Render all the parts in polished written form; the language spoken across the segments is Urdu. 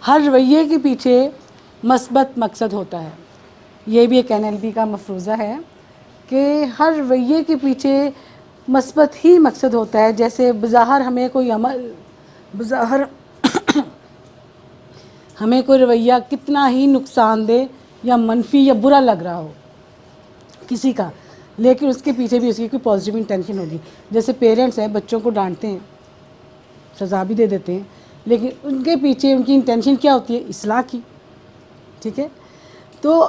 ہر رویے کے پیچھے مثبت مقصد ہوتا ہے. یہ بھی ایک NLP کا مفروضہ ہے کہ ہر رویے کے پیچھے مثبت ہی مقصد ہوتا ہے. جیسے بظاہر ہمیں کوئی عمل، بظاہر ہمیں کوئی رویہ کتنا ہی نقصان دہ یا منفی یا برا لگ رہا ہو کسی کا، لیکن اس کے پیچھے بھی اس کی کوئی پازیٹیو انٹینشن ہوگی. جیسے پیرنٹس ہیں، بچوں کو ڈانٹتے ہیں، سزا بھی دے دیتے ہیں، لیکن ان کے پیچھے ان کی انٹینشن کیا ہوتی ہے؟ اصلاح کی. ٹھیک ہے. تو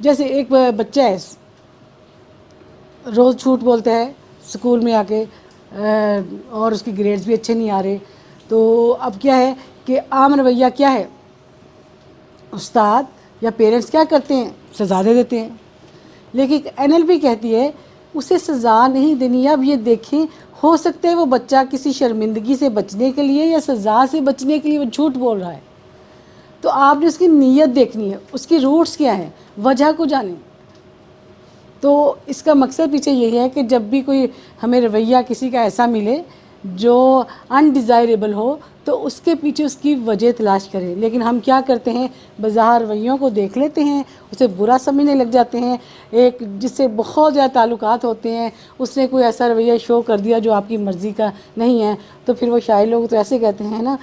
جیسے ایک بچہ ہے، روز جھوٹ بولتا ہے اسکول میں آ کے، اور اس کی گریڈز بھی اچھے نہیں آ رہے، تو اب کیا ہے کہ عام رویہ کیا ہے؟ استاد یا پیرنٹس کیا کرتے ہیں؟ سزا دے دیتے ہیں. لیکن NLP کہتی ہے اسے سزا نہیں دینی. اب یہ دیکھیں، ہو سکتا ہے وہ بچہ کسی شرمندگی سے بچنے کے لیے یا سزا سے بچنے کے لیے وہ جھوٹ بول رہا ہے. تو آپ نے اس کی نیت دیکھنی ہے، اس کی روٹس کیا ہیں، وجہ کو جانیں. تو اس کا مقصد پیچھے یہی ہے کہ جب بھی کوئی ہمیں رویہ کسی کا ایسا ملے جو انڈیزائریبل ہو تو اس کے پیچھے اس کی وجہ تلاش کریں. لیکن ہم کیا کرتے ہیں؟ بظاہر رویوں کو دیکھ لیتے ہیں، اسے برا سمجھنے لگ جاتے ہیں. ایک جس سے بہت زیادہ تعلقات ہوتے ہیں، اس نے کوئی ایسا رویہ شو کر دیا جو آپ کی مرضی کا نہیں ہے، تو پھر وہ شاعر لوگ تو ایسے کہتے ہیں نا،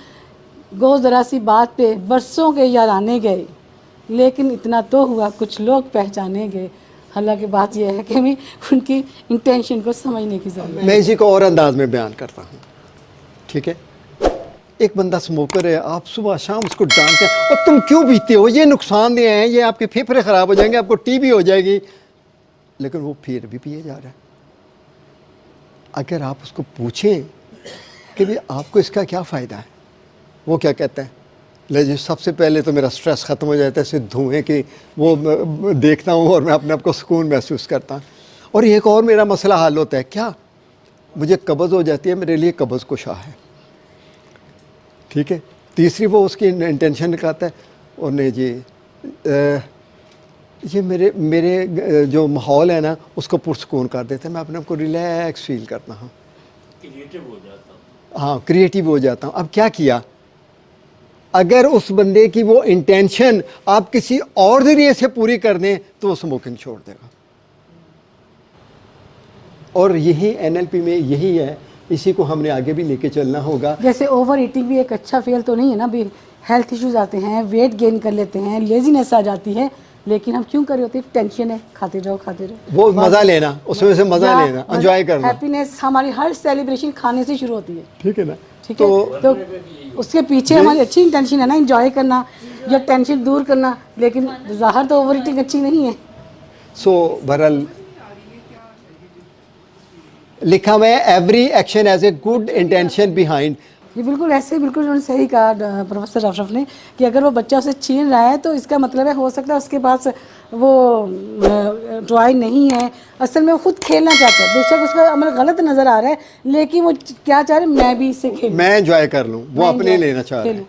گو ذرا سی بات پہ برسوں کے یارانے گئے، لیکن اتنا تو ہوا کچھ لوگ پہچانے گئے. حالانکہ بات یہ ہے کہ ہمیں ان کی انٹینشن کو سمجھنے کی ضرورت ہے. میں اسی کو اور انداز میں بیان کرتا ہوں. ٹھیک ہے. ایک بندہ اسموکر ہے، آپ صبح شام اس کو ڈانٹتے ہیں، اور تم کیوں پیتے ہو، یہ نقصان دہ ہیں، یہ آپ کے پھیپھڑے خراب ہو جائیں گے، آپ کو TB ہو جائے گی، لیکن وہ پھر بھی پیے جا رہا ہے. اگر آپ اس کو پوچھیں کہ بھی آپ کو اس کا کیا فائدہ ہے، وہ کیا کہتا ہے؟ جی سب سے پہلے تو میرا سٹریس ختم ہو جاتا ہے، صرف دھوئیں کی وہ دیکھتا ہوں اور میں اپنے آپ کو سکون محسوس کرتا ہوں. اور ایک اور میرا مسئلہ حل ہوتا ہے، کیا مجھے قبض ہو جاتی ہے، میرے لیے قبض کشا ہے. ٹھیک ہے. تیسری وہ اس کی انٹینشن نکالتا ہے، اور نہیں جی یہ میرے جو ماحول ہے نا اس کو پرسکون کر دیتا ہے، میں اپنے آپ کو ریلیکس فیل کرتا ہوں، کریٹو ہو جاتا ہوں. ہاں کریٹیو ہو جاتا ہوں. اب کیا کیا؟ اگر اس بندے کی وہ انٹینشن آپ کسی اور ذریعے سے پوری کر دیں تو وہ اسموکنگ چھوڑ دے گا. اور یہی NLP میں یہی ہے، اسی کو ہم نے آگے بھی لے کے چلنا ہوگا. جیسے اوور ایٹنگ بھی ایک اچھا فیل تو نہیں ہے نا، بھی ہیلتھ ایشوز آتے ہیں، ویٹ گین کر لیتے ہیں، لیزینس آ جاتی ہے، لیکن ہم کیوں کر رہے ہوتے ہیں؟ ٹینشن ہے، کھاتے جاؤ کھاتے رہو. وہ مزہ لینا، اس میں سے مزہ لینا، انجوائے کرنا. ہیپینس، ہماری ہر سیلیبریشن کھانے سے شروع ہوتی ہے. ٹھیک ہے نا. ٹھیک ہے. تو اس کے پیچھے ہماری اچھی انٹینشن ہے نا، انجوائے کرنا یا ٹینشن دور کرنا، لیکن ظاہر تو اوور ایٹنگ اچھی نہیں ہے. بہرحال لکھا ہوا ہے every action as a good intention behind. یہ بالکل ایسے بالکل انہوں نے صحیح کہا پروفیسر اشرف نے کہ اگر وہ بچہ اسے چھین رہا ہے تو اس کا مطلب ہے ہو سکتا ہے اس کے پاس وہ ٹوائے نہیں ہے، اصل میں وہ خود کھیلنا چاہتا ہے. بے شک اس کا عمل غلط نظر آ رہا ہے، لیکن وہ کیا چاہ رہے ہیں؟ میں بھی اس سے کھیلوں، میں انجوائے کر لوں، وہ اپنے لینا چاہ رہے ہیں.